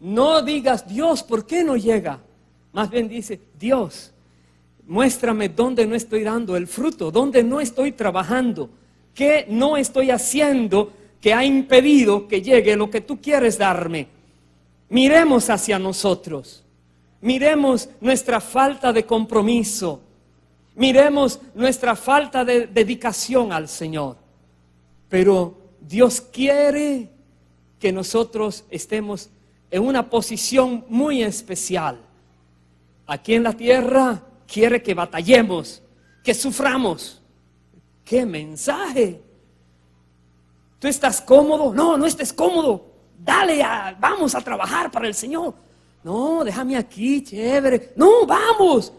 no digas, Dios, ¿por qué no llega? Más bien dice, Dios, muéstrame dónde no estoy dando el fruto, dónde no estoy trabajando, qué no estoy haciendo que ha impedido que llegue lo que tú quieres darme. Miremos hacia nosotros, miremos nuestra falta de compromiso, miremos nuestra falta de dedicación al Señor. Pero Dios quiere que nosotros estemos en una posición muy especial. Aquí en la tierra quiere que batallemos, que suframos. ¡Qué mensaje! ¿Tú estás cómodo? No, no estés cómodo. Dale, vamos a trabajar para el Señor. No, déjame aquí, chévere. No, vamos.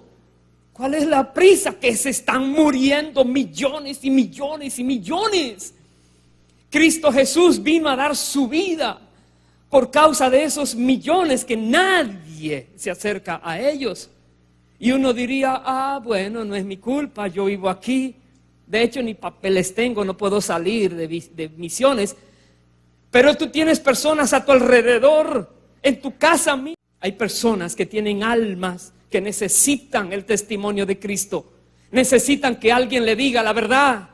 ¿Cuál es la prisa? Que se están muriendo millones y millones y millones. Cristo Jesús vino a dar su vida por causa de esos millones que nadie se acerca a ellos. Y uno diría, bueno, no es mi culpa, yo vivo aquí. De hecho, ni papeles tengo, no puedo salir de misiones. Pero tú tienes personas a tu alrededor, en tu casa. Hay personas que tienen almas que necesitan el testimonio de Cristo. Necesitan que alguien le diga la verdad.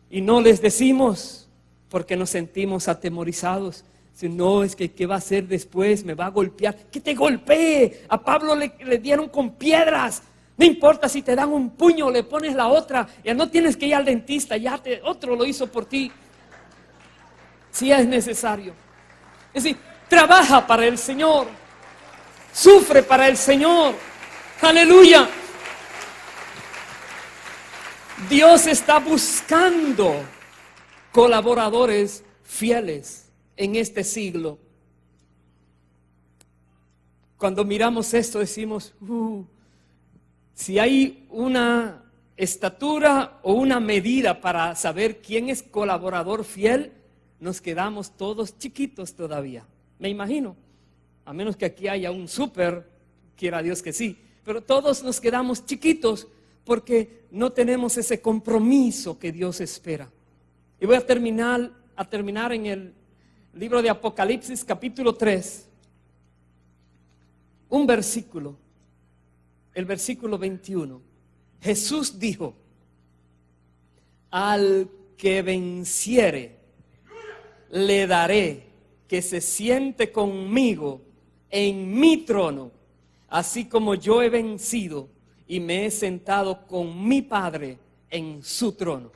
Y no les decimos porque nos sentimos atemorizados. Si no, es que ¿qué va a hacer después? Me va a golpear. Que te golpee. A Pablo le dieron con piedras. No importa si te dan un puño, le pones la otra. Ya no tienes que ir al dentista, otro lo hizo por ti. Si es necesario. Es decir, trabaja para el Señor. Sufre para el Señor. Aleluya. Dios está buscando colaboradores fieles en este siglo. Cuando miramos esto decimos, si hay una estatura o una medida para saber quién es colaborador fiel, nos quedamos todos chiquitos todavía. Me imagino, a menos que aquí haya un súper, quiera Dios que sí, pero todos nos quedamos chiquitos porque no tenemos ese compromiso que Dios espera. Y voy a terminar en el libro de Apocalipsis capítulo 3, un versículo, el versículo 21. Jesús dijo, al que venciere, le daré que se siente conmigo en mi trono, así como yo he vencido y me he sentado con mi Padre en su trono.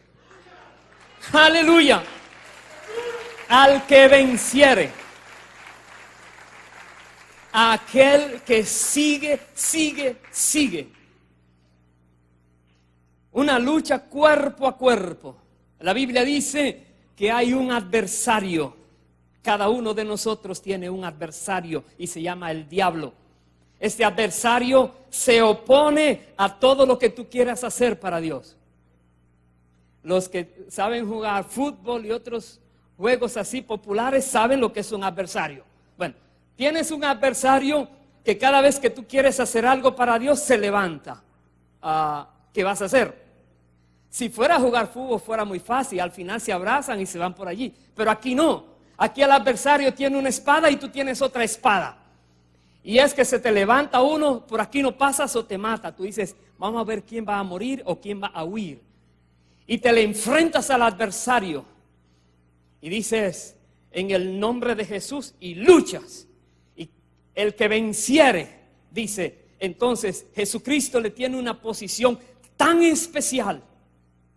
Aleluya. Al que venciere, aquel que sigue. Una lucha cuerpo a cuerpo. La Biblia dice que hay un adversario. Cada uno de nosotros tiene un adversario y se llama el diablo. Este adversario se opone a todo lo que tú quieras hacer para Dios. Los que saben jugar fútbol y otros juegos así populares saben lo que es un adversario. Bueno, tienes un adversario que cada vez que tú quieres hacer algo para Dios se levanta. ¿Qué vas a hacer? Si fuera a jugar fútbol fuera muy fácil, al final se abrazan y se van por allí. Pero aquí no. Aquí el adversario tiene una espada y tú tienes otra espada. Y es que se te levanta uno, por aquí no pasas o te mata. Tú dices, vamos a ver quién va a morir o quién va a huir. Y te le enfrentas al adversario. Y dices, en el nombre de Jesús, y luchas. Y el que venciere, dice, entonces Jesucristo le tiene una posición tan especial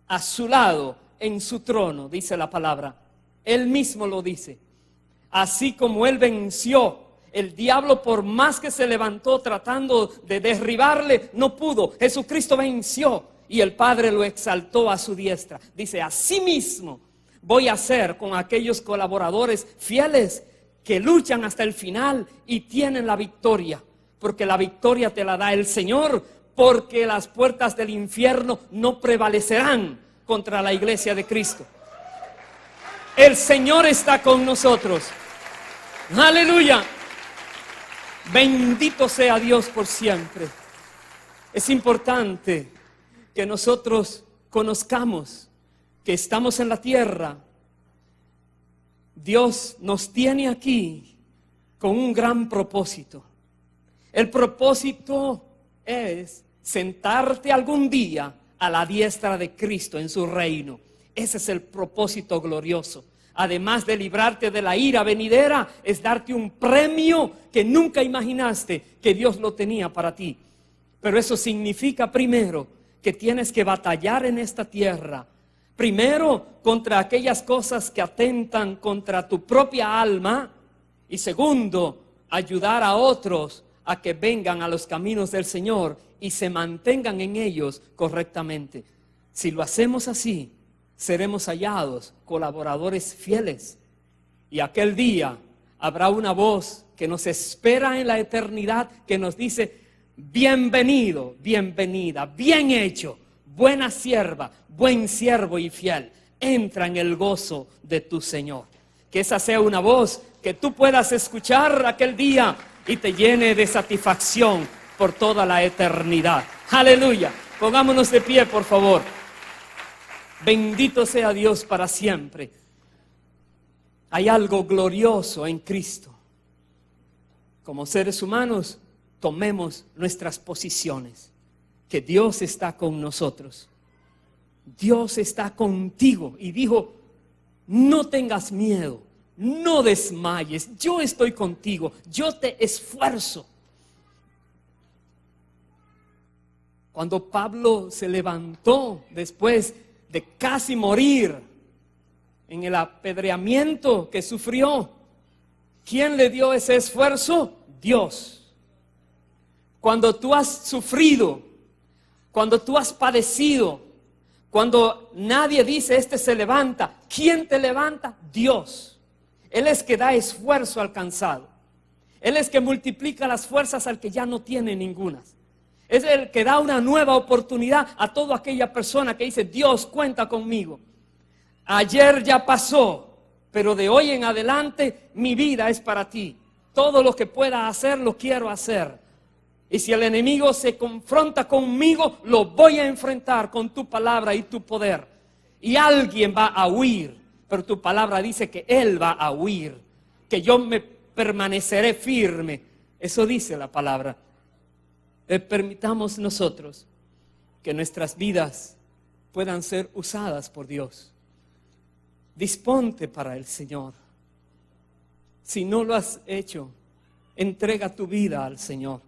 a su lado, en su trono, dice la palabra. Él mismo lo dice. Así como Él venció, el diablo por más que se levantó tratando de derribarle, no pudo. Jesucristo venció y el Padre lo exaltó a su diestra. Dice, así mismo voy a hacer con aquellos colaboradores fieles que luchan hasta el final y tienen la victoria. Porque la victoria te la da el Señor, porque las puertas del infierno no prevalecerán contra la iglesia de Cristo. El Señor está con nosotros. Aleluya. Bendito sea Dios por siempre. Es importante que nosotros conozcamos que estamos en la tierra. Dios nos tiene aquí con un gran propósito. El propósito es sentarte algún día a la diestra de Cristo en su reino. Ese es el propósito glorioso. Además de librarte de la ira venidera, es darte un premio que nunca imaginaste que Dios lo tenía para ti. Pero eso significa primero que tienes que batallar en esta tierra. Primero contra aquellas cosas que atentan contra tu propia alma. Y segundo, ayudar a otros a que vengan a los caminos del Señor y se mantengan en ellos correctamente. Si lo hacemos así, seremos hallados colaboradores fieles. Y aquel día habrá una voz que nos espera en la eternidad que nos dice, bienvenido, bienvenida, bien hecho, buena sierva, buen siervo y fiel. Entra en el gozo de tu Señor. Que esa sea una voz que tú puedas escuchar aquel día y te llene de satisfacción por toda la eternidad. Aleluya. Pongámonos de pie, por favor. Bendito sea Dios para siempre. Hay algo glorioso en Cristo. Como seres humanos, tomemos nuestras posiciones, que Dios está con nosotros. Dios está contigo y dijo, no tengas miedo, no desmayes, yo estoy contigo, yo te esfuerzo. Cuando Pablo se levantó después de casi morir en el apedreamiento que sufrió, ¿quién le dio ese esfuerzo? Dios. Cuando tú has sufrido, cuando tú has padecido, cuando nadie dice este se levanta, ¿quién te levanta? Dios. Él es que da esfuerzo al cansado. Él es que multiplica las fuerzas al que ya no tiene ningunas. Es el que da una nueva oportunidad a toda aquella persona que dice, Dios, cuenta conmigo. Ayer ya pasó, pero de hoy en adelante mi vida es para ti. Todo lo que pueda hacer, lo quiero hacer. Y si el enemigo se confronta conmigo, lo voy a enfrentar con tu palabra y tu poder. Y alguien va a huir, pero tu palabra dice que él va a huir, que yo me permaneceré firme. Eso dice la palabra. Permitamos nosotros que nuestras vidas puedan ser usadas por Dios. Disponte para el Señor. Si no lo has hecho, entrega tu vida al Señor.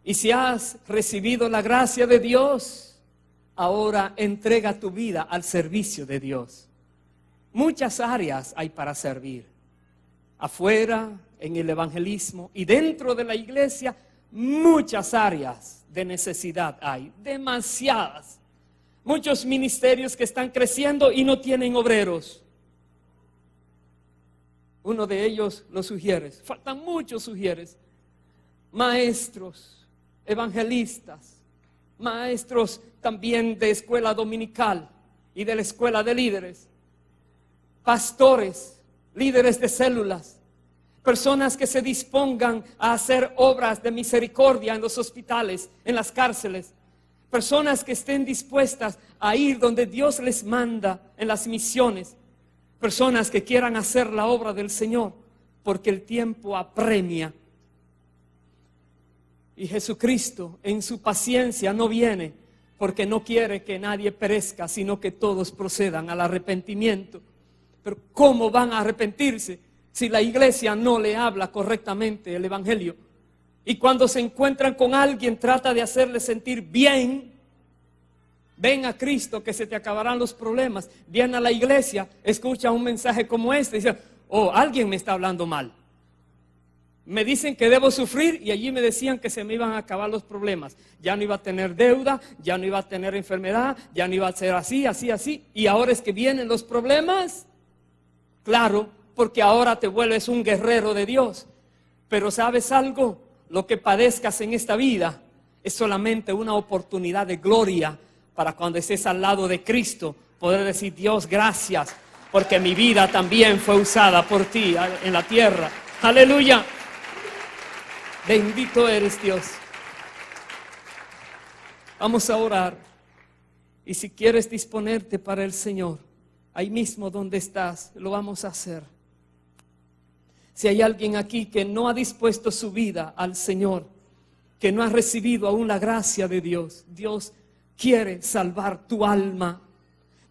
Y si has recibido la gracia de Dios, ahora entrega tu vida al servicio de Dios. Muchas áreas hay para servir. Afuera, en el evangelismo y dentro de la iglesia, muchas áreas de necesidad hay, demasiadas. Muchos ministerios que están creciendo y no tienen obreros. Uno de ellos los sugieres, faltan muchos sugieres. Maestros, evangelistas, maestros también de escuela dominical y de la escuela de líderes, pastores, líderes de células. Personas que se dispongan a hacer obras de misericordia en los hospitales, en las cárceles. Personas que estén dispuestas a ir donde Dios les manda en las misiones. Personas que quieran hacer la obra del Señor, porque el tiempo apremia. Y Jesucristo en su paciencia no viene porque no quiere que nadie perezca, sino que todos procedan al arrepentimiento. Pero ¿cómo van a arrepentirse si la iglesia no le habla correctamente el evangelio? Y cuando se encuentran con alguien, trata de hacerle sentir bien. Ven a Cristo que se te acabarán los problemas. Viene a la iglesia, escucha un mensaje como este y dice, oh, alguien me está hablando mal. Me dicen que debo sufrir y allí me decían que se me iban a acabar los problemas. Ya no iba a tener deuda, ya no iba a tener enfermedad, ya no iba a ser así, así, así. Y ahora es que vienen los problemas. Claro, porque ahora te vuelves un guerrero de Dios. Pero ¿sabes algo? Lo que padezcas en esta vida es solamente una oportunidad de gloria para cuando estés al lado de Cristo poder decir, Dios, gracias, porque mi vida también fue usada por ti en la tierra. Aleluya. Bendito eres, Dios. Vamos a orar. Y si quieres disponerte para el Señor, ahí mismo donde estás, lo vamos a hacer. Si hay alguien aquí que no ha dispuesto su vida al Señor, que no ha recibido aún la gracia de Dios, Dios quiere salvar tu alma.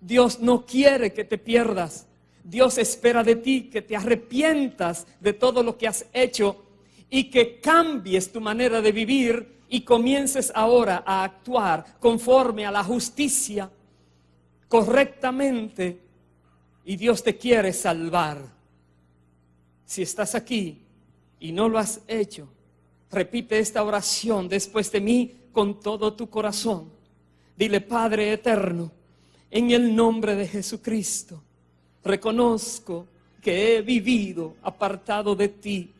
Dios no quiere que te pierdas. Dios espera de ti que te arrepientas de todo lo que has hecho y que cambies tu manera de vivir y comiences ahora a actuar conforme a la justicia correctamente, y Dios te quiere salvar. Si estás aquí y no lo has hecho, repite esta oración después de mí con todo tu corazón. Dile, Padre eterno, en el nombre de Jesucristo, reconozco que he vivido apartado de ti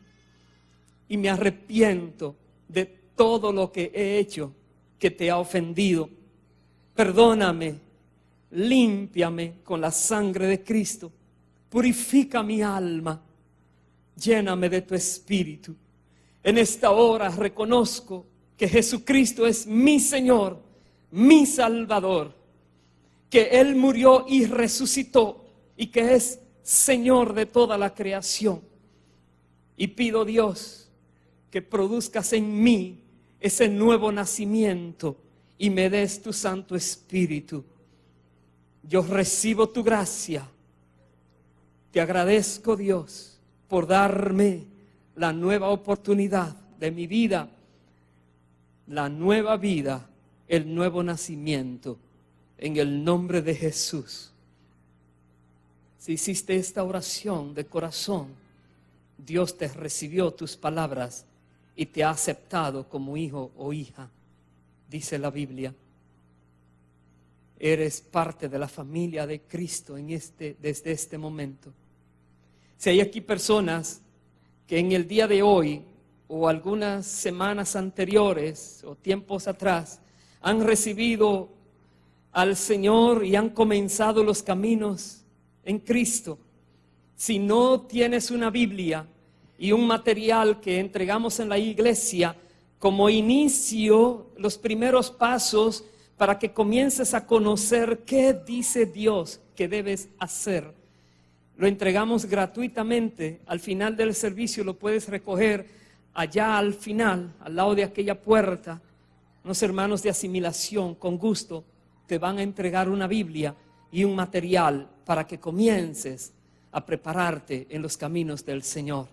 y me arrepiento de todo lo que he hecho que te ha ofendido. Perdóname, límpiame con la sangre de Cristo, purifica mi alma, lléname de tu espíritu. En esta hora reconozco que Jesucristo es mi Señor, mi Salvador, que Él murió y resucitó y que es Señor de toda la creación. Y pido, Dios, que produzcas en mí ese nuevo nacimiento y me des tu Santo Espíritu. Yo recibo tu gracia. Te agradezco, Dios, por darme la nueva oportunidad de mi vida, la nueva vida, el nuevo nacimiento, en el nombre de Jesús. Si hiciste esta oración de corazón, Dios te recibió tus palabras y te ha aceptado como hijo o hija, dice la Biblia. Eres parte de la familia de Cristo desde este momento. Si hay aquí personas que en el día de hoy o algunas semanas anteriores o tiempos atrás han recibido al Señor y han comenzado los caminos en Cristo, si no tienes una Biblia y un material que entregamos en la iglesia como inicio, los primeros pasos para que comiences a conocer qué dice Dios que debes hacer, lo entregamos gratuitamente. Al final del servicio lo puedes recoger allá al final, al lado de aquella puerta. Unos hermanos de asimilación con gusto te van a entregar una Biblia y un material para que comiences a prepararte en los caminos del Señor.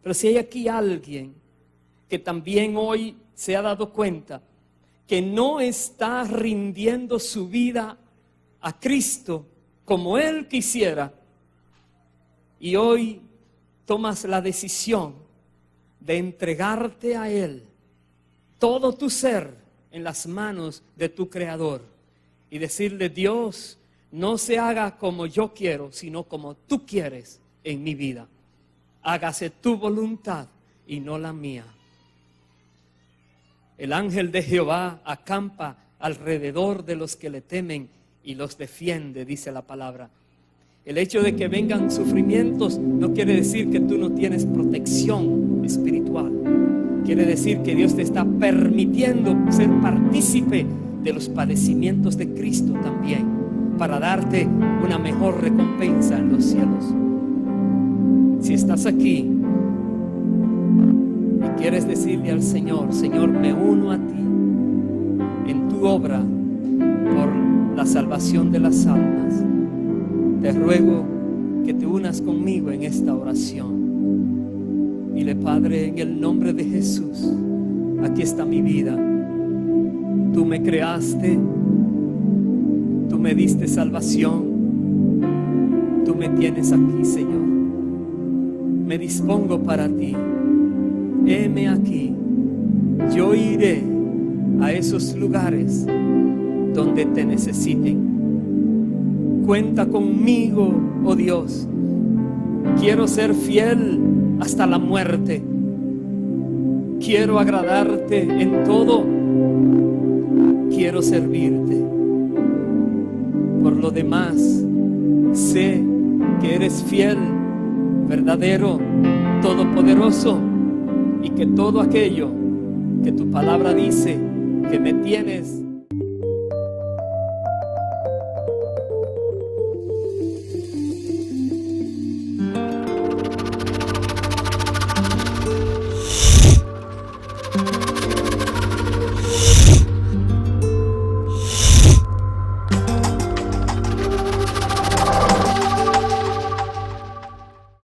Pero si hay aquí alguien que también hoy se ha dado cuenta que no está rindiendo su vida a Cristo como Él quisiera, y hoy tomas la decisión de entregarte a Él, todo tu ser en las manos de tu Creador, y decirle: Dios, no se haga como yo quiero, sino como tú quieres en mi vida. Hágase tu voluntad y no la mía. El ángel de Jehová acampa alrededor de los que le temen y los defiende, dice la palabra. El hecho de que vengan sufrimientos no quiere decir que tú no tienes protección espiritual. Quiere decir que Dios te está permitiendo ser partícipe de los padecimientos de Cristo también, para darte una mejor recompensa en los cielos. Si estás aquí y quieres decirle al Señor: Señor, me uno a ti en tu obra por la salvación de las almas, te ruego que te unas conmigo en esta oración. Dile: Padre, en el nombre de Jesús, aquí está mi vida. Tú me creaste, tú me diste salvación, tú me tienes aquí, Señor. Me dispongo para ti. Heme aquí. Yo iré a esos lugares donde te necesiten. Cuenta conmigo, oh Dios. Quiero ser fiel hasta la muerte. Quiero agradarte en todo. Quiero servirte. Por lo demás, sé que eres fiel, verdadero, todopoderoso, y que todo aquello que tu palabra dice que me tienes